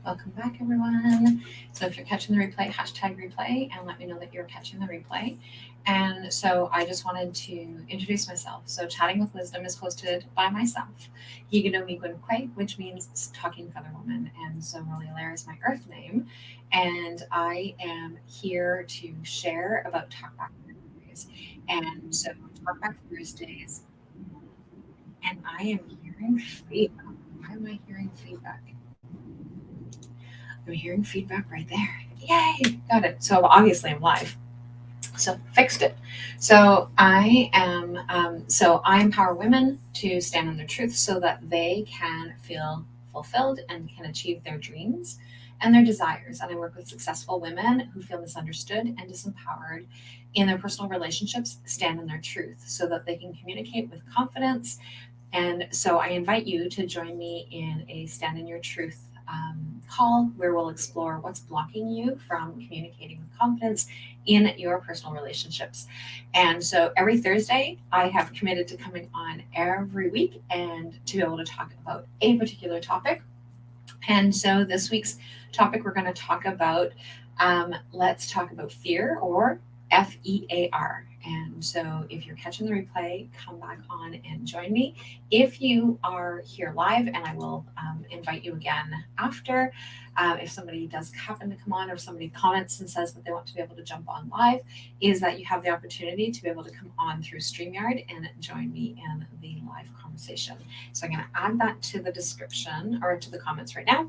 Welcome back, everyone. So if you're catching the replay, hashtag replay, and let me know that you're catching the replay. And so I just wanted to introduce myself. So Chatting with Wisdom is hosted by myself, Geegado, which means talking feather woman. And so Rollie, Allaire is my earth name. And I am here to share about Talkback Thursdays. And so Talkback Thursdays, and I am hearing feedback. Why am I hearing feedback? I'm hearing feedback right there. Yay! Got it. So obviously I'm live. So fixed it. So I empower women to stand on their truth so that they can feel fulfilled and can achieve their dreams and their desires. And I work with successful women who feel misunderstood and disempowered in their personal relationships, stand in their truth so that they can communicate with confidence. And so I invite you to join me in a Stand in Your Truth call where we'll explore what's blocking you from communicating with confidence in your personal relationships. And so every Thursday, I have committed to coming on every week and to be able to talk about a particular topic. And so this week's topic, we're going to talk about, let's talk about fear, or F.E.A.R. And so if you're catching the replay, come back on and join me. If you are here live, and I will invite you again after, if somebody does happen to come on, or if somebody comments and says that they want to be able to jump on live, is that you have the opportunity to be able to come on through StreamYard and join me in the live conversation. So I'm going to add that to the description or to the comments right now.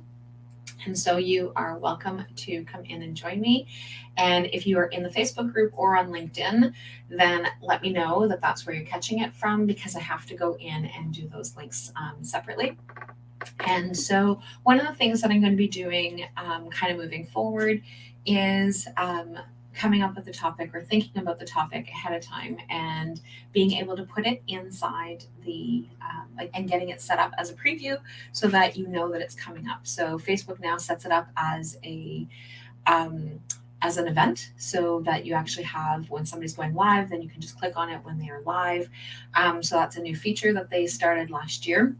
And so you are welcome to come in and join me. And if you are in the Facebook group or on LinkedIn, then let me know that that's where you're catching it from, because I have to go in and do those links separately. And so one of the things that I'm going to be doing kind of moving forward is coming up with the topic or thinking about the topic ahead of time and being able to put it inside the and getting it set up as a preview so that you know that it's coming up. So Facebook now sets it up as an event, so that you actually have, when somebody's going live, then you can just click on it when they are live. So that's a new feature that they started last year.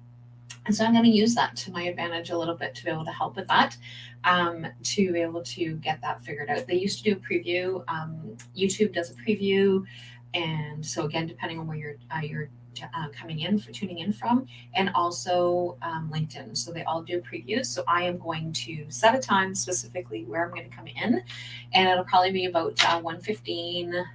And so I'm going to use that to my advantage a little bit to be able to help with that, to be able to get that figured out. They used to do a preview. YouTube does a preview. And so again, depending on where you're coming in, for tuning in from, and also LinkedIn. So they all do previews. So I am going to set a time specifically where I'm going to come in, and it'll probably be about 1:15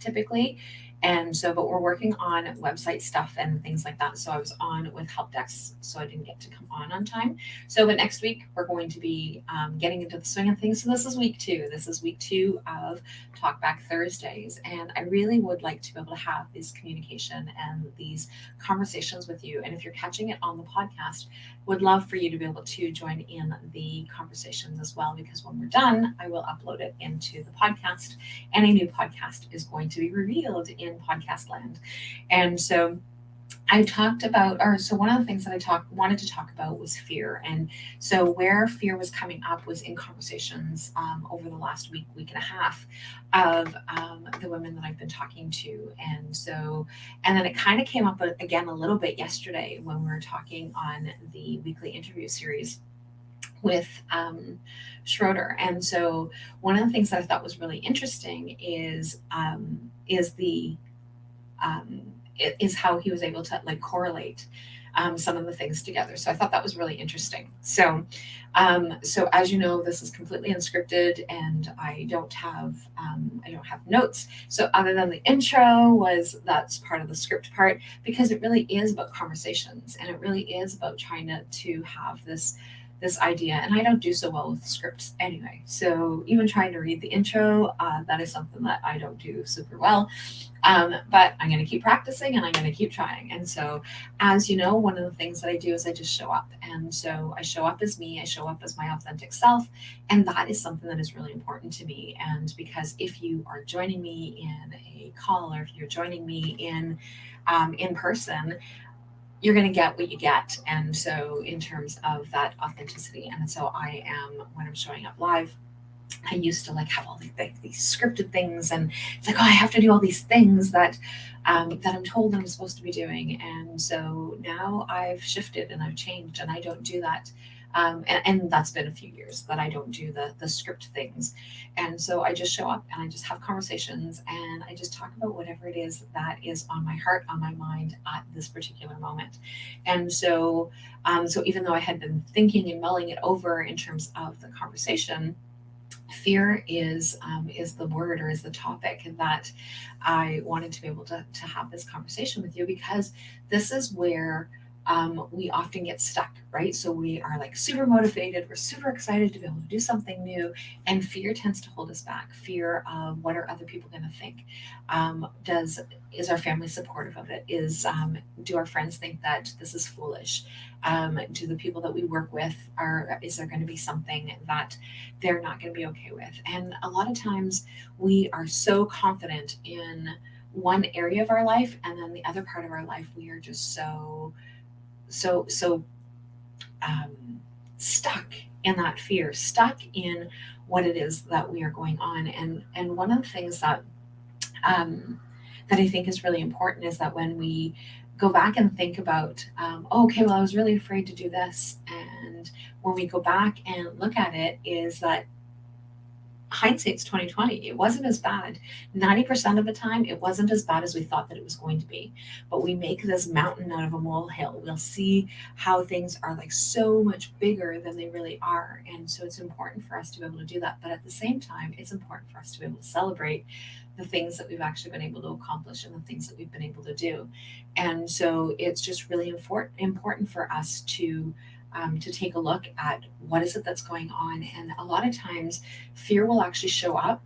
typically. And so, but we're working on website stuff and things like that. So I was on with help desks, so I didn't get to come on time. So, but next week we're going to be getting into the swing of things. So this is week 2. This is week 2 of Talkback Thursdays. And I really would like to be able to have this communication and these conversations with you. And if you're catching it on the podcast, would love for you to be able to join in the conversations as well, because when we're done, I will upload it into the podcast, and a new podcast is going to be revealed in podcast land. And so I talked about, or so one of the things that I wanted to talk about was fear. And so where fear was coming up was in conversations over the last week and a half of the women that I've been talking to. And so, and then it kind of came up again a little bit yesterday when we were talking on the weekly interview series with Schroeder. And so one of the things that I thought was really interesting is how he was able to like correlate some of the things together. So I thought that was really interesting. So as you know, this is completely unscripted, and I don't have notes. So other than the intro, that's part of the script part, because it really is about conversations, and it really is about trying to have this idea. And I don't do so well with scripts anyway. So even trying to read the intro, that is something that I don't do super well. But I'm going to keep practicing, and I'm going to keep trying. And so, as you know, one of the things that I do is I just show up. And so I show up as me, I show up as my authentic self. And that is something that is really important to me. And because if you are joining me in a call, or if you're joining me in person, you're going to get what you get. And so in terms of that authenticity, and so I am, when I'm showing up live, I used to like have all these scripted things, and it's like, oh, I have to do all these things that I'm told I'm supposed to be doing. And so now I've shifted and I've changed, and I don't do that And that's been a few years that I don't do the script things. And so I just show up and I just have conversations and I just talk about whatever it is that is on my heart, on my mind at this particular moment. And so even though I had been thinking and mulling it over in terms of the conversation, fear is the word or is the topic that I wanted to be able to have this conversation with you, because this is where we often get stuck, right? So we are like super motivated, we're super excited to be able to do something new, and fear tends to hold us back. Fear of what are other people going to think? Does Is our family supportive of it? Do our friends think that this is foolish? Do the people that we work with is there going to be something that they're not going to be okay with? And a lot of times we are so confident in one area of our life, and then the other part of our life we are just so um, stuck in that fear, stuck in what it is that we are going on. And one of the things um, that I think is really important is that when we go back and think about, oh, okay, well, I was really afraid to do this, and when we go back and look at it, is that hindsight's 2020. It wasn't as bad. 90% of the time, it wasn't as bad as we thought that it was going to be. But we make this mountain out of a molehill. We'll see how things are like so much bigger than they really are. And so it's important for us to be able to do that. But at the same time, it's important for us to be able to celebrate the things that we've actually been able to accomplish and the things that we've been able to do. And so it's just really important for us to take a look at what is it that's going on. And a lot of times, fear will actually show up,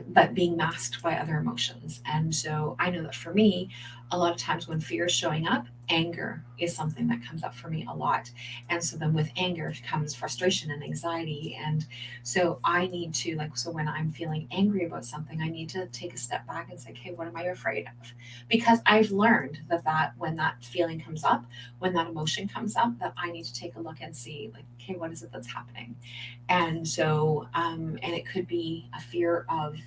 but being masked by other emotions. And so I know that for me, a lot of times when fear is showing up, anger is something that comes up for me a lot. And so then with anger comes frustration and anxiety. And so I need to, like, so when I'm feeling angry about something, I need to take a step back and say, okay, what am I afraid of? Because I've learned that when that feeling comes up, when that emotion comes up, that I need to take a look and see, like, okay, what is it that's happening? And it could be a fear of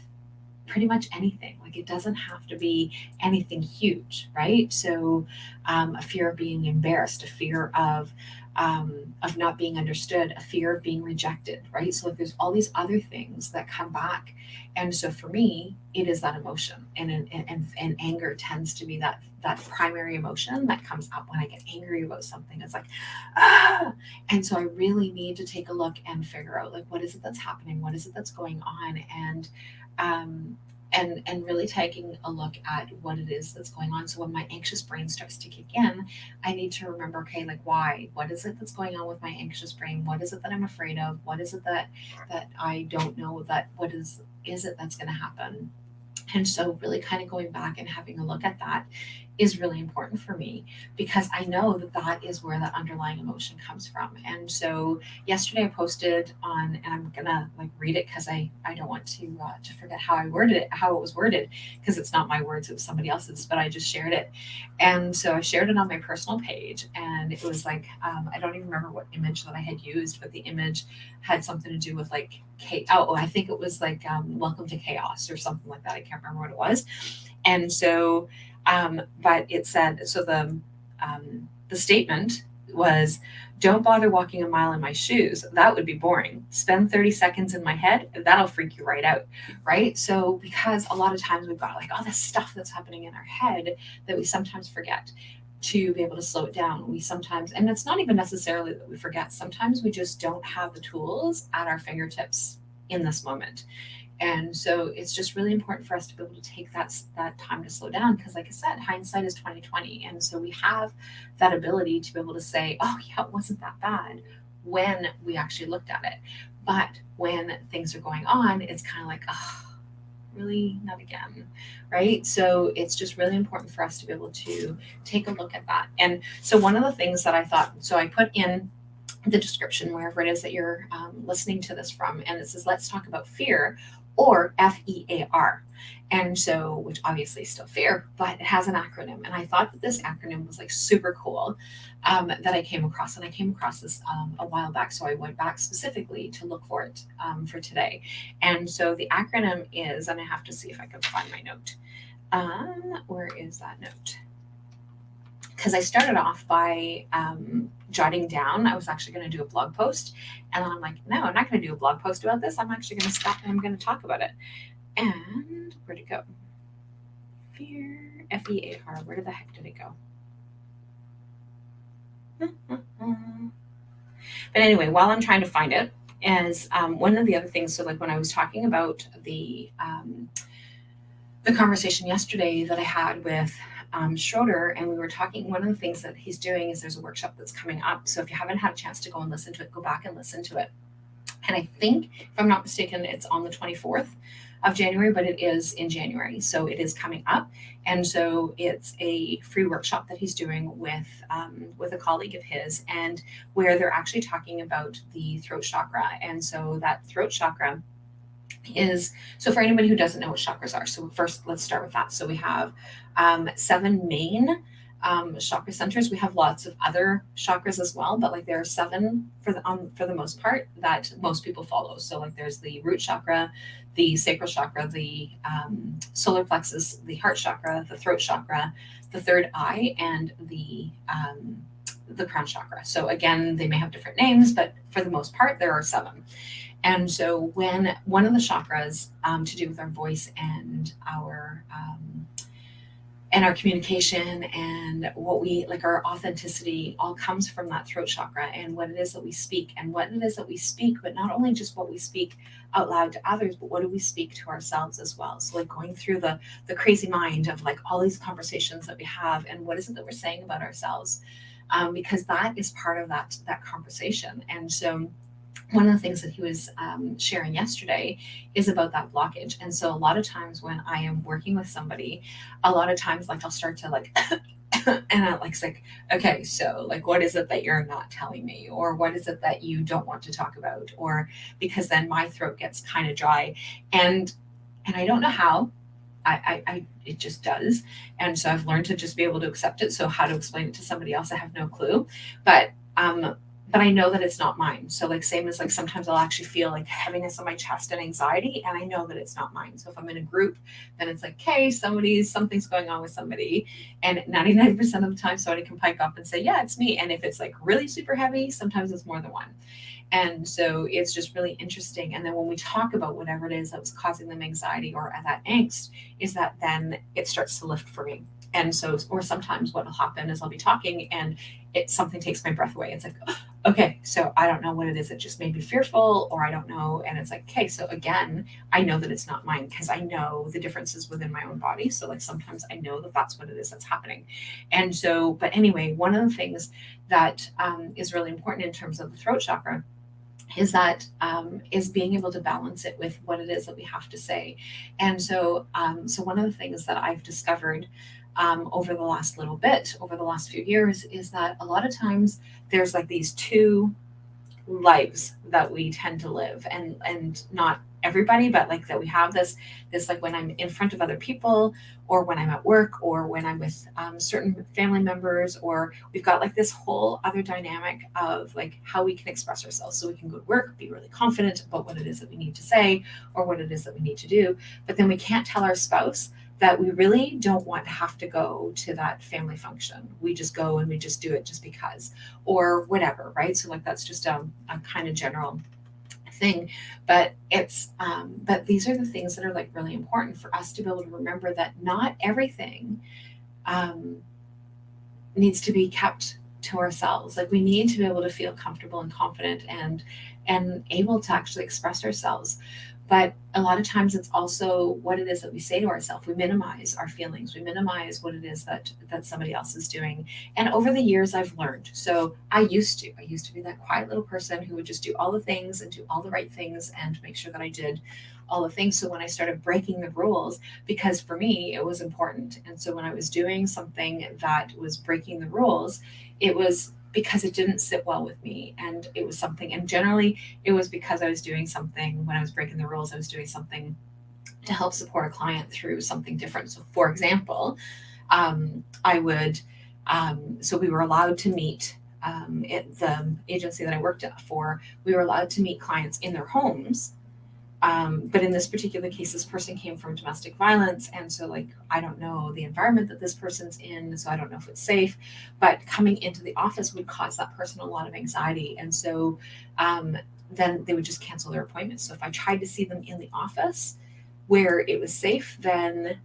pretty much anything. Like, it doesn't have to be anything huge, right? So a fear of being embarrassed, a fear of not being understood, a fear of being rejected, right? So like there's all these other things that come back. And so for me, it is that emotion, and anger tends to be that primary emotion that comes up when I get angry about something. It's like, ah. And so I really need to take a look and figure out, like, what is it that's happening? What is it that's going on? Um, and really taking a look at what it is that's going on. So when my anxious brain starts to kick in, I need to remember, okay, like, why? What is it that's going on with my anxious brain? What is it that I'm afraid of? What is it that I don't know, that what is it that's going to happen? And so, really kind of going back and having a look at that is really important for me, because I know that is where that underlying emotion comes from. And so, yesterday I posted on, and I'm gonna like read it because I don't want to forget how I worded it, how it was worded, because it's not my words, it was somebody else's, but I just shared it. And so I shared it on my personal page, and it was like, I don't even remember what image that I had used, but the image had something to do with like I think it was like welcome to chaos or something like that. I can't remember what it was. And so but it said, so the statement was, don't bother walking a mile in my shoes, that would be boring. Spend 30 seconds in my head, that'll freak you right out. Right? So because a lot of times we've got like all this stuff that's happening in our head that we sometimes forget to be able to slow it down. We sometimes, and it's not even necessarily that we forget, sometimes we just don't have the tools at our fingertips in this moment. And so it's just really important for us to be able to take that time to slow down, because like I said, hindsight is 2020. And so we have that ability to be able to say, oh yeah, it wasn't that bad when we actually looked at it. But when things are going on, it's kind of like, oh, really, not again, right? So it's just really important for us to be able to take a look at that. And so one of the things that I thought, so I put in the description wherever it is that you're listening to this from, and it says, let's talk about fear, or FEAR. And so, which obviously is still fear, but it has an acronym. And I thought that this acronym was like super cool, that I came across. And I came across this a while back. So I went back specifically to look for it for today. And so the acronym is, and I have to see if I can find my note. Where is that note? because I started off by jotting down. I was actually going to do a blog post, and then I'm like, no, I'm not going to do a blog post about this. I'm actually going to stop and I'm going to talk about it. And where'd it go? Fear, F.E.A.R. Where the heck did it go? But anyway, while I'm trying to find it, is one of the other things. So, like when I was talking about the conversation yesterday that I had with Schroeder, and we were talking. One of the things that he's doing is there's a workshop that's coming up. So if you haven't had a chance to go and listen to it, go back and listen to it. And I think, if I'm not mistaken, it's on the 24th of January, but it is in January. So it is coming up. And so it's a free workshop that he's doing with a colleague of his, and where they're actually talking about the throat chakra. And so that throat chakra is, so for anybody who doesn't know what chakras are, so first let's start with that. So we have 7 main chakra centers. We have lots of other chakras as well, but like there are 7 for the most part that most people follow. So like there's the root chakra, the sacral chakra, the solar plexus, the heart chakra, the throat chakra, the third eye, and the crown chakra. So again, they may have different names, but for the most part, there are 7. And so when one of the chakras to do with our voice and our communication and what we like, our authenticity, all comes from that throat chakra, and what it is that we speak, and what it is that we speak, but not only just what we speak out loud to others, but what do we speak to ourselves as well. So like going through the crazy mind of like all these conversations that we have, and what is it that we're saying about ourselves, because that is part of that conversation. And so one of the things that he was sharing yesterday is about that blockage. And so a lot of times when I am working with somebody, a lot of times like I'll start to like and I like it's like, okay, so like what is it that you're not telling me, or what is it that you don't want to talk about, or because then my throat gets kind of dry, and I don't know how. I it just does. And so I've learned to just be able to accept it. So how to explain it to somebody else, I have no clue. But but I know that it's not mine. So like same as like sometimes I'll actually feel like heaviness on my chest and anxiety, and I know that it's not mine. So if I'm in a group, then it's like, okay, something's going on with somebody. And 99% of the time somebody can pipe up and say, yeah, it's me. And if it's like really super heavy, sometimes it's more than one. And so it's just really interesting. And then when we talk about whatever it is that was causing them anxiety or that angst, is that then it starts to lift for me. And so, or sometimes what will happen is I'll be talking and something takes my breath away. It's like, okay, so I don't know what it is that just made me fearful, or I don't know. And it's like, okay, so again, I know that it's not mine because I know the differences within my own body. So like sometimes I know that that's what it is that's happening. And so, but anyway, one of the things that is really important in terms of the throat chakra is that is being able to balance it with what it is that we have to say. And so so one of the things that I've discovered over the last few years, is that a lot of times there's like these 2 lives that we tend to live, and not everybody, but like that we have this like when I'm in front of other people, or when I'm at work, or when I'm with certain family members, or we've got like this whole other dynamic of like how we can express ourselves. So we can go to work, be really confident about what it is that we need to say, or what it is that we need to do, but then we can't tell our spouse that we really don't want to have to go to that family function. We just go and we just do it just because, or whatever, right? So like that's just a kind of general thing. But but these are the things that are like really important for us to be able to remember, that not everything needs to be kept to ourselves. Like we need to be able to feel comfortable and confident and able to actually express ourselves. But a lot of times it's also what it is that we say to ourselves. We minimize our feelings. We minimize what it is that somebody else is doing. And over the years, I've learned. So I used to be that quiet little person who would just do all the things and do all the right things and make sure that I did all the things. So when I started breaking the rules, because for me, it was important. And so when I was doing something that was breaking the rules, it was because it didn't sit well with me, and it was something, and generally it was because I was doing something. When I was breaking the rules, I was doing something to help support a client through something different. So for example, I would so we were allowed to meet at the agency that I worked for, we were allowed to meet clients in their homes, But in this particular case, this person came from domestic violence. And so, like, I don't know the environment that this person's in. So I don't know if it's safe. But coming into the office would cause that person a lot of anxiety. And so then they would just cancel their appointments. So if I tried to see them in the office where it was safe, then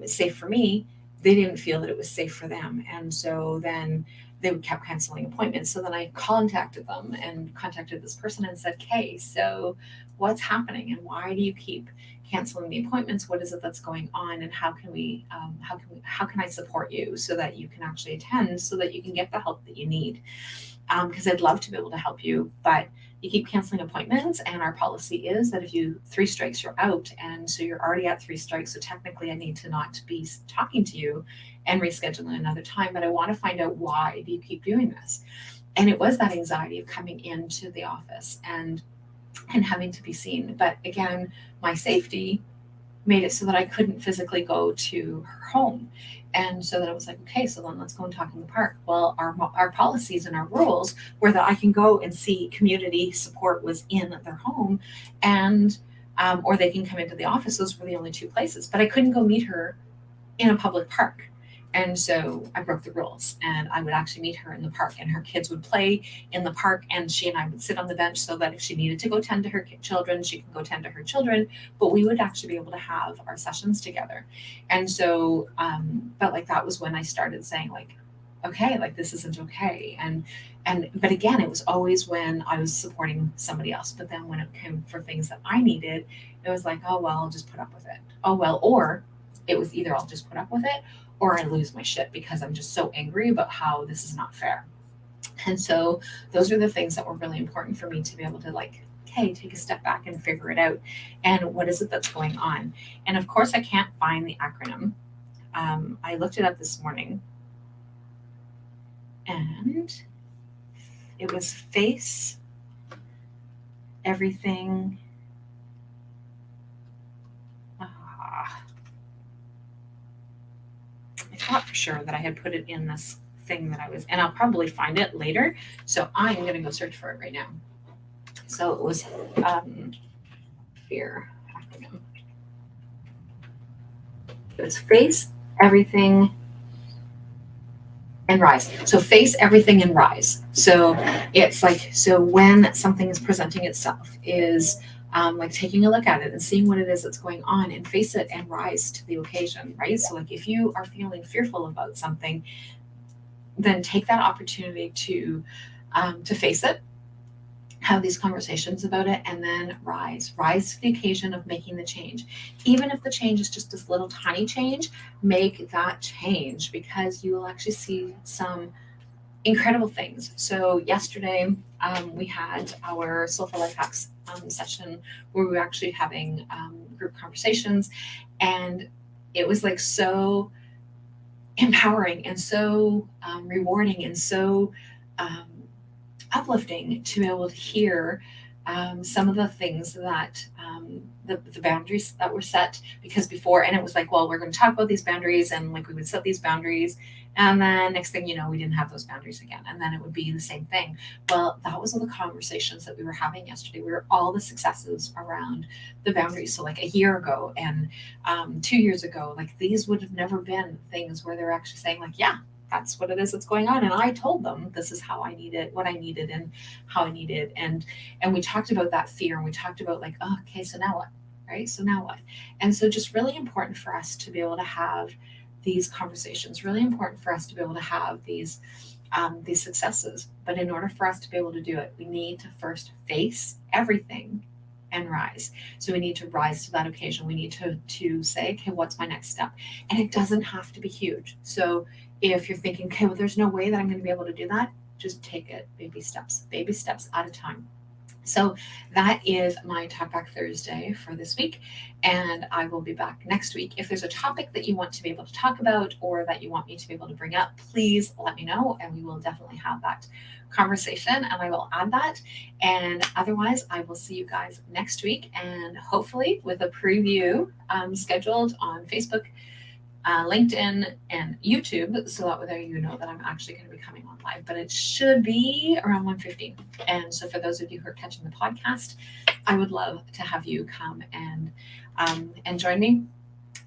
it's safe for me, they didn't feel that it was safe for them. And so then they would kept canceling appointments. So then I contacted them and contacted this person and said, okay, so what's happening and why do you keep canceling the appointments? What is it that's going on? And how can I support you so that you can actually attend, so that you can get the help that you need? Because I'd love to be able to help you, but you keep canceling appointments, and our policy is that if you 3 strikes, you're out. And so you're already at 3 strikes. So technically I need to not be talking to you and rescheduling another time, but I want to find out, why do you keep doing this? And it was that anxiety of coming into the office and having to be seen. But again, my safety made it so that I couldn't physically go to her home. And so that I was like, okay, so then let's go and talk in the park. Well, our policies and our rules were that I can go and see community support was in their home, and or they can come into the office. Those were the only 2 places. But I couldn't go meet her in a public park. And so I broke the rules, and I would actually meet her in the park, and her kids would play in the park, and she and I would sit on the bench so that if she needed to go tend to her children, she can go tend to her children, but we would actually be able to have our sessions together. And so, but like, that was when I started saying, like, okay, like, this isn't okay. But again, it was always when I was supporting somebody else. But then when it came for things that I needed, it was like, oh, well, I'll just put up with it. Oh, well, or it was either I'll just put up with it, or I lose my shit because I'm just so angry about how this is not fair. And so those are the things that were really important for me to be able to, like, okay, take a step back and figure it out. And what is it that's going on? And of course, I can't find the acronym. I looked it up this morning, and it was face everything. I thought for sure that I had put it in this thing that I was, and I'll probably find it later. So I'm going to go search for it right now. So it was FEAR acronym. It was face, everything, and rise. So face, everything, and rise. So it's like, so when something is presenting itself, is like taking a look at it and seeing what it is that's going on, and face it and rise to the occasion, right? So like, if you are feeling fearful about something, then take that opportunity to face it, have these conversations about it, and then rise to the occasion of making the change. Even if the change is just this little tiny change, make that change, because you will actually see some incredible things. So yesterday, we had our Soulful Life Hacks session, where we were actually having group conversations, and it was like so empowering and so rewarding and so uplifting to be able to hear some of the things that the boundaries that were set. Because before, and it was like, well, we're going to talk about these boundaries, and like, we would set these boundaries, and then next thing you know, we didn't have those boundaries again, and then it would be the same thing. Well, that was all the conversations that we were having yesterday. We were all the successes around the boundaries. So like, a year ago and 2 years ago, like, these would have never been things where they're actually saying, like, yeah, that's what it is that's going on. And I told them this is how I needed, what I needed, and how I needed. And we talked about that fear, and we talked about, like, oh, okay, so now what? Right? So now what? And so just really important for us to be able to have these conversations, really important for us to be able to have these successes. But in order for us to be able to do it, we need to first face everything and rise. So we need to rise to that occasion. We need to say, okay, what's my next step? And it doesn't have to be huge. So if you're thinking, okay, well, there's no way that I'm going to be able to do that, just take it baby steps at a time. So that is my Talk Back Thursday for this week, and I will be back next week. If there's a topic that you want to be able to talk about, or that you want me to be able to bring up, please let me know, and we will definitely have that conversation, and I will add that. And otherwise, I will see you guys next week, and hopefully with a preview scheduled on Facebook LinkedIn and YouTube, so that way you know that I'm actually going to be coming on live. But it should be around 1:15. And so for those of you who are catching the podcast, I would love to have you come and join me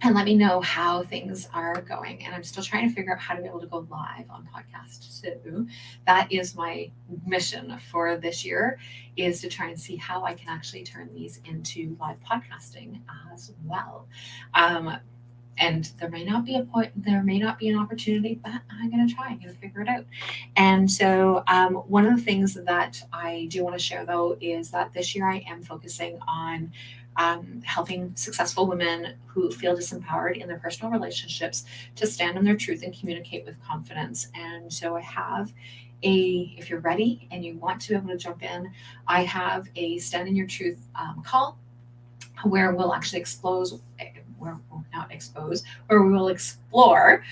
and let me know how things are going. And I'm still trying to figure out how to be able to go live on podcast. So that is my mission for this year, is to try and see how I can actually turn these into live podcasting as well. And there may not be an opportunity, but I'm going to try. I'm going to figure it out. And so one of the things that I do want to share, though, is that this year I am focusing on helping successful women who feel disempowered in their personal relationships to stand in their truth and communicate with confidence. And so I have if you're ready and you want to be able to jump in, I have a Stand in Your Truth call where we'll actually where we will explore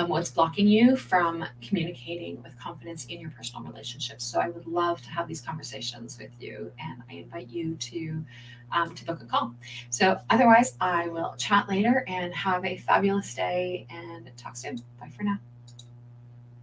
what's blocking you from communicating with confidence in your personal relationships. So I would love to have these conversations with you, and I invite you to book a call. So otherwise, I will chat later, and have a fabulous day, and talk soon. Bye for now.